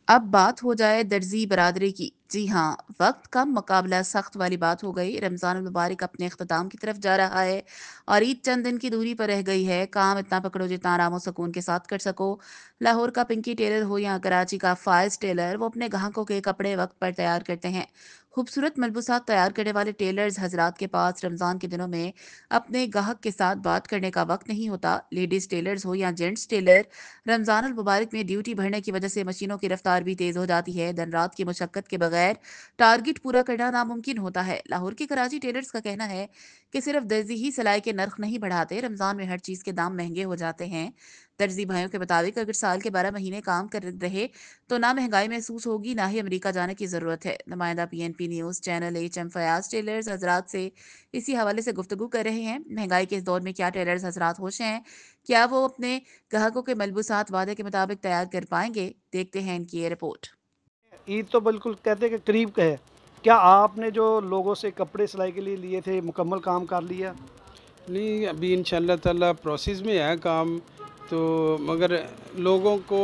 अब बात हो जाए दर्जी बरादरी की। जी हाँ, वक्त कम मुकाबला सख्त वाली बात हो गई। रमज़ान मुबारक अपने अख्ताम की तरफ जा रहा है और ईद चंद दिन की दूरी पर रह गई है। काम इतना पकड़ो जितना आराम और सुकून के साथ कर सको। लाहौर का पिंकी टेलर हो या कराची का फायज टेलर, वो अपने ग्राहकों के कपड़े वक्त पर तैयार करते हैं। खूबसूरत मलबूसात तैयार करने वाले टेलर्स हजरात के पास रमज़ान के दिनों में अपने गाहक के साथ बात करने का वक्त नहीं होता। लेडीज़ टेलर्स हो या जेंट्स टेलर, रमज़ान अल मुबारक में ड्यूटी बढ़ने की वजह से मशीनों की रफ्तार भी तेज़ हो जाती है। दिन रात की मुशक्क़त के बगैर टारगेट पूरा करना नामुमकिन होता है। लाहौर के कराची टेलर्स का कहना है कि सिर्फ दर्जी ही सिलाई के नर्ख नहीं बढ़ाते, रमज़ान में हर चीज़ के दाम महंगे हो जाते हैं। दर्जी भाइयों के मुताबिक अगर साल के 12 महीने काम कर रहे तो ना महंगाई महसूस होगी, ना ही अमेरिका जाने की ज़रूरत है। नुमाइंदा PNP news channel HM Fayaz tailors हजरात से इसी हवाले से गुफ्तगू कर रहे हैं। महंगाई के इस दौर में क्या टेलर्स हजरात होश हैं? क्या वो अपने ग्राहकों के मलबूसात वादे के मुताबिक तैयार कर पाएंगे? देखते हैं इनकी ये रिपोर्ट। ईद तो बिल्कुल कहते हैं कि करीब का है। क्या आपने जो लोगों से कपड़े सिलाई के लिए लिए थे मुकम्मल काम कर लिया? नहीं, अभी इंशाल्लाह ताला प्रोसेस में है काम। तो मगर लोगों को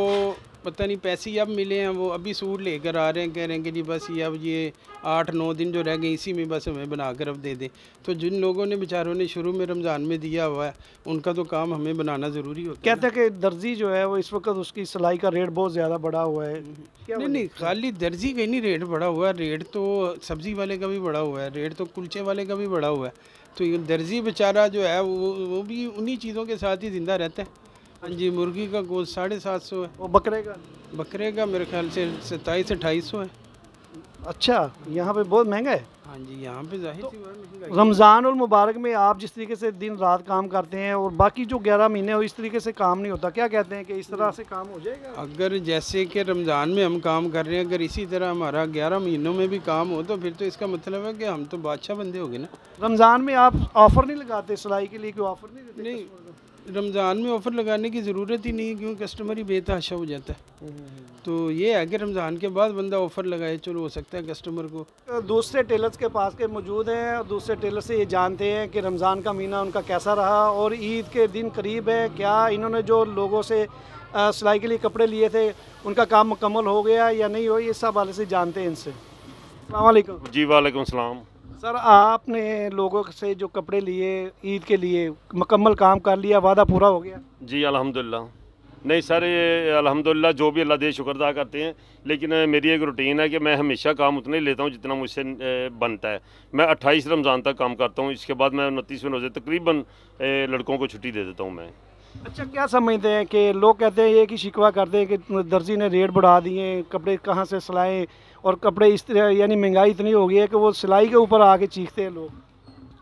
पता नहीं पैसे ही अब मिले हैं, वो अभी सूट लेकर आ रहे हैं, कह रहे हैं कि जी बस ये अब ये 8-9 दिन जो रह गए इसी में बस हमें बनाकर अब दे दें। तो जिन लोगों ने बेचारों ने शुरू में रमज़ान में दिया हुआ है उनका तो काम हमें बनाना ज़रूरी होता है कहते हैं कि दर्जी जो है वो इस वक्त उसकी सिलाई का रेट बहुत ज़्यादा बढ़ा हुआ है। क्या नहीं वजह? नहीं, खाली दर्जी का ही नहीं रेट बढ़ा हुआ है, रेट तो सब्ज़ी वाले का भी बढ़ा हुआ है, रेट तो कुलचे वाले का भी बढ़ा हुआ है। तो ये दर्जी बेचारा जो है वो भी उन्हीं चीज़ों के साथ ही ज़िंदा रहता है। हाँ जी, मुर्गी का गोश्त 750 है, वो बकरे का? बकरे का मेरे ख्याल से 2700-2800 है। अच्छा, यहाँ पे बहुत महंगा है। हाँ जी, यहाँ पे जाहिर सी बात महंगाई है। रमज़ान और मुबारक में आप जिस तरीके से दिन रात काम करते हैं और बाकी जो 11 महीने हो इस तरीके से काम नहीं होता, क्या कहते हैं कि इस तरह से काम हो जाएगा? अगर जैसे कि रमज़ान में हम काम कर रहे हैं, अगर इसी तरह हमारा 11 महीनों में भी काम हो तो फिर तो इसका मतलब है कि हम तो बादशाह बंदे हो गए ना। रमज़ान में आप ऑफ़र नहीं लगाते सिलाई के लिए? कोई ऑफ़र नहीं देते नहीं, कस्टमर को? रमज़ान में ऑफ़र लगाने की ज़रूरत ही नहीं है, क्योंकि कस्टमर ही बेतहाशा हो जाता है। तो ये है कि रमज़ान के बाद बंदा ऑफ़र लगाए, चलो हो सकता है कस्टमर को। दूसरे टेलर्स के पास के मौजूद हैं और दूसरे टेलर से ये जानते हैं कि रमज़ान का महीना उनका कैसा रहा और ईद के दिन करीब है। क्या इन्होंने जो लोगों से सिलाई के लिए कपड़े लिए थे उनका काम मुकम्मल हो गया या नहीं हो, ये सब हवाले से जानते हैं इनसे। अस्सलाम वालेकुम। जी वालेकुम सलाम। सर, आपने लोगों से जो कपड़े लिए ईद के लिए मुकम्मल काम कर लिया, वादा पूरा हो गया? जी अल्हम्दुलिल्लाह। नहीं सर, ये अल्हम्दुलिल्लाह जो भी अल्लाह दे शुक्र अदा करते हैं, लेकिन मेरी एक रूटीन है कि मैं हमेशा काम उतना ही लेता हूँ जितना मुझसे बनता है। मैं 28 रमज़ान तक काम करता हूँ, इसके बाद मैं 29वें रोज़े तकरीबन लड़कों को छुट्टी दे देता हूँ मैं। अच्छा, क्या समझते हैं कि लोग कहते हैं ये कि शिकवा करते हैं कि दर्जी ने रेट बढ़ा दिए, कपड़े कहाँ से सिलाएं, और कपड़े इस तरह यानी महंगाई इतनी हो गई है कि वो सिलाई के ऊपर आके चीखते हैं लोग।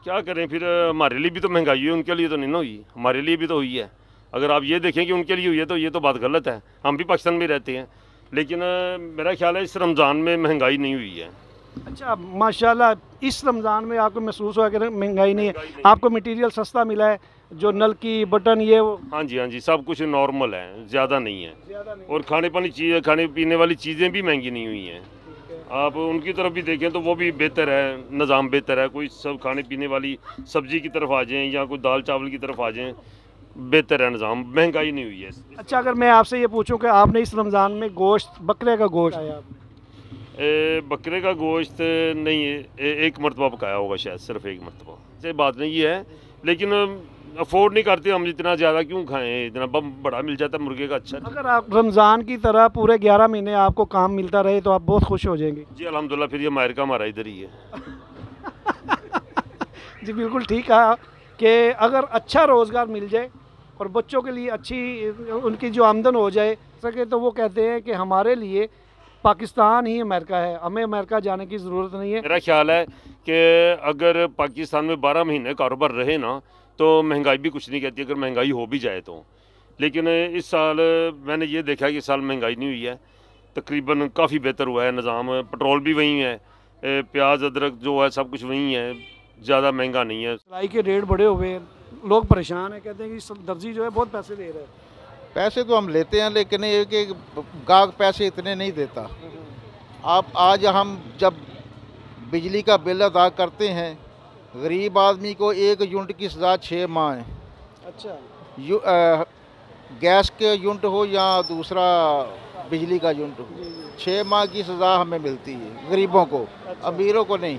क्या करें फिर, हमारे लिए भी तो महंगाई हुई है, उनके लिए तो नहीं ना हुई, हमारे लिए भी तो हुई है। अगर आप ये देखें कि उनके लिए हुई है तो ये तो बात गलत है। हम भी पाकिस्तान में रहते हैं, लेकिन मेरा ख्याल है इस रमज़ान में महंगाई नहीं हुई है। अच्छा, माशाल्लाह, इस रमज़ान में आपको महसूस हुआ कि महंगाई नहीं है? महंगाई नहीं। आपको मटेरियल सस्ता मिला है, जो नल की बटन ये वो? हाँ जी हाँ जी, सब कुछ नॉर्मल है, ज़्यादा नहीं है। ज़्यादा नहीं। और खाने पीने वाली चीज़ें भी महंगी नहीं हुई हैं। आप उनकी तरफ भी देखें तो वो भी बेहतर है, निज़ाम बेहतर है। कोई सब खाने पीने वाली सब्ज़ी की तरफ आ जाएं या कोई दाल चावल की तरफ आ जाएं, बेहतर है निज़ाम, महंगाई नहीं हुई है। अच्छा, अगर मैं आपसे ये पूछूं कि आपने इस रमज़ान में गोश्त, बकरे का गोश्त खाया आपने? बकरे का गोश्त नहीं है, एक मरतबा पकाया होगा शायद, सिर्फ एक मरतबा। से बात नहीं है, लेकिन अफोर्ड नहीं करते हम, इतना ज़्यादा क्यों खाएं, इतना बड़ा मिल जाता है मुर्गे का। अच्छा अगर आप रमज़ान की तरह पूरे 11 महीने आपको काम मिलता रहे तो आप बहुत खुश हो जाएंगे। जी अल्हम्दुलिल्लाह, फिर ये अमेरिका हमारा इधर ही है। जी बिल्कुल ठीक कहा कि अगर अच्छा रोज़गार मिल जाए और बच्चों के लिए अच्छी उनकी जो आमदन हो जाए सके तो वो कहते हैं कि हमारे लिए पाकिस्तान ही अमेरिका है, हमें अमेरिका जाने की ज़रूरत नहीं है। मेरा ख्याल है कि अगर पाकिस्तान में 12 महीने कारोबार रहे ना तो महंगाई भी कुछ नहीं कहती, अगर महंगाई हो भी जाए तो। लेकिन इस साल मैंने ये देखा कि इस साल महंगाई नहीं हुई है, तकरीबन काफ़ी बेहतर हुआ है निज़ाम। पेट्रोल भी वही है, प्याज अदरक जो है सब कुछ वही है, ज़्यादा महंगा नहीं है। सिलाई के रेट बढ़े हुए हैं, लोग परेशान हैं, कहते हैं कि इस दर्जी जो है बहुत पैसे दे रहा है। पैसे तो हम लेते हैं, लेकिन ये कि गाहक पैसे इतने नहीं देता। आप आज हम जब बिजली का बिल अदा करते हैं, गरीब आदमी को एक यूनिट की सज़ा 6 माह है। अच्छा, गैस के यूनिट हो या दूसरा बिजली का यूनिट। 6 माह की सज़ा हमें मिलती है गरीबों को, अमीरों को नहीं।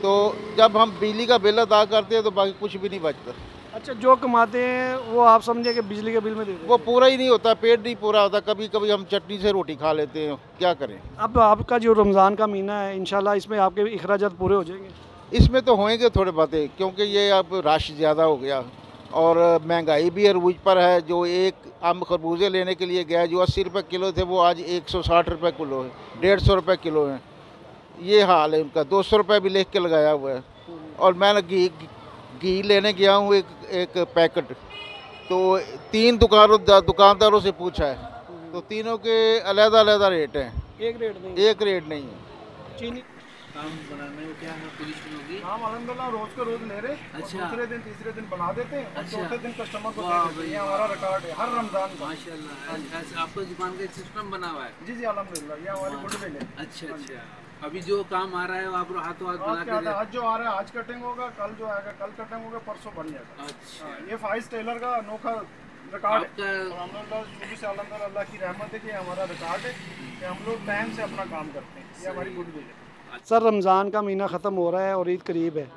तो जब हम बिजली का बिल अदा करते हैं तो बाकी कुछ भी नहीं बचता। अच्छा, जो कमाते हैं वो आप समझे कि बिजली के बिल में दे देते वो पूरा ही नहीं होता, पेट नहीं पूरा होता। कभी कभी हम चटनी से रोटी खा लेते हैं, क्या करें। हैं। अब आपका जो रमज़ान का महीना है, इंशाल्लाह इसमें आपके अखराजात पूरे हो जाएंगे। इसमें तो होंगे थोड़े बातें, क्योंकि ये अब रश ज़्यादा हो गया और महंगाई भी अरूज पर है। जो एक हम खरबूजे लेने के लिए गया, जो 80 रुपये किलो थे, वो आज 160 रुपये किलो है, 150 रुपये किलो है। ये हाल है उनका। 200 रुपये भी लिख के लगाया हुआ है। और मैं घी लेने गया हूँ एक पैकेट, तो 3 दुकानदारों से पूछा है, तो तीनों के अलग-अलग रेट हैं, एक रेट नहीं, एक रेट नहीं है। चीनी काम बनाने में क्या है पोजीशन होगी? हम अल्हम्दुलिल्लाह रोज के रोज ले रहे, अच्छा। दूसरे दिन तीसरे दिन बना देते हैं, और अच्छा। चौथे दिन कस्टमर को वाह दे देते हैं। ये भाई, हमारा रिकॉर्ड है हर रमजान का। माशाल्लाह, ऐसे आपको दुकान का एक सिस्टम बना हुआ है। जी जी अल्हम्दुलिल्लाह, ये हमारी गुडविल है। अच्छा अच्छा, अभी जो काम आ रहा है वो आप हाथों हाथ बना आज क्या के आता है, आज जो आ रहा है आज कटिंग होगा, कल जो आएगा कल कटिंग होगा, परसों बन जाएगा। अच्छा। हाँ, ये फाइज टेलर का अनोखा रिकॉर्ड है। आपका और अल्हम्दुलिल्लाह शुरू से अल्हम्दुलिल्लाह अल्लाह की रहमत है कि हमारा रिकॉर्ड है कि हम लोग टाइम से अपना काम करते हैं। ये हमारी गुडविल है। सर, रमज़ान का महीना ख़त्म हो रहा है और ईद करीब है।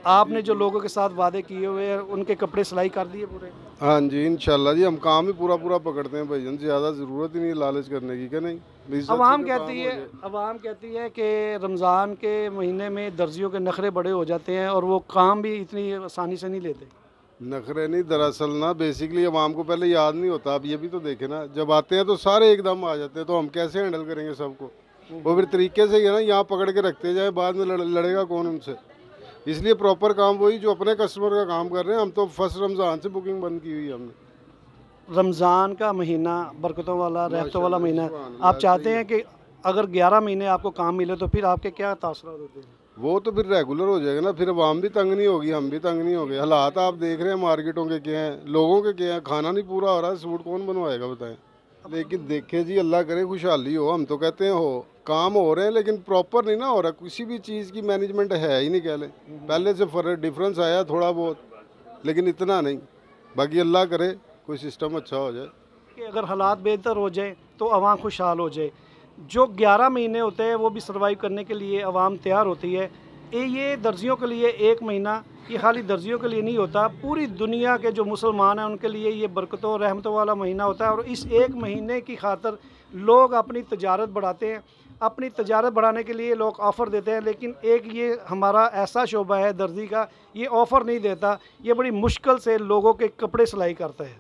आपने जो लोगों के साथ वादे किए हुए हैं उनके कपड़े सिलाई कर दिए पूरे? हाँ जी, इंशाल्लाह जी। हम काम ही पूरा पकड़ते हैं भाईजान, ज़्यादा ज़रूरत ही नहीं लालच करने की, क्या नहीं। बेइज्जती अवाम से कहती काम है हो जाए। अवाम कहती है कि रमज़ान के महीने में दर्जियों के नखरे बड़े हो जाते हैं और वो काम भी इतनी आसानी से नहीं लेते। नखरे नहीं, दरअसल ना बेसिकली आवाम को पहले याद नहीं होता। अब ये भी तो देखे ना, जब आते हैं तो सारे एकदम आ जाते हैं, तो हम कैसे हैंडल करेंगे सबको। वो फिर तरीके से ही है ना, यहाँ पकड़ के रखते जाए, बाद में लड़ेगा कौन उनसे। इसलिए प्रॉपर काम वही जो अपने कस्टमर का काम कर रहे हैं। हम तो फर्स्ट रमज़ान से बुकिंग बंद की हुई है हमने। रमज़ान का महीना बरकतों वाला, रहमतों वाला महीना है। माशाल्लाह, आप चाहते हैं कि अगर 11 महीने आपको काम मिले तो फिर आपके क्या तासुरात होते हैं? वो तो फिर रेगुलर हो जाएगा ना, फिर आवाम भी तंग नहीं होगी, हम भी तंग नहीं होंगे। हालात आप देख रहे हैं मार्केटों के क्या हैं, लोगों के क्या हैं, खाना नहीं पूरा हो रहा है, सूट कौन बनवाएगा बताएं। लेकिन देखे जी, अल्लाह करे खुशहाली हो। हम तो कहते हैं हो, काम हो रहे हैं लेकिन प्रॉपर नहीं ना हो रहा। किसी भी चीज़ की मैनेजमेंट है ही नहीं, कह लें। पहले से डिफरेंस आया थोड़ा बहुत, लेकिन इतना नहीं। बाकी अल्लाह करे कोई सिस्टम अच्छा हो जाए कि अगर हालात बेहतर हो जाए तो अवाम खुशहाल हो जाए। जो 11 महीने होते हैं वो भी सर्वाइव करने के लिए अवाम तैयार होती है। ये दर्जियों के लिए 1 महीना, ये खाली दर्जियों के लिए नहीं होता, पूरी दुनिया के जो मुसलमान हैं उनके लिए ये बरकतों और रहमतों वाला महीना होता है। और इस 1 महीने की खातिर लोग अपनी तजारत बढ़ाते हैं। अपनी तजारत बढ़ाने के लिए लोग ऑफ़र देते हैं, लेकिन एक ये हमारा ऐसा शोबा है दर्जी का, ये ऑफ़र नहीं देता, ये बड़ी मुश्किल से लोगों के कपड़े सिलाई करता है।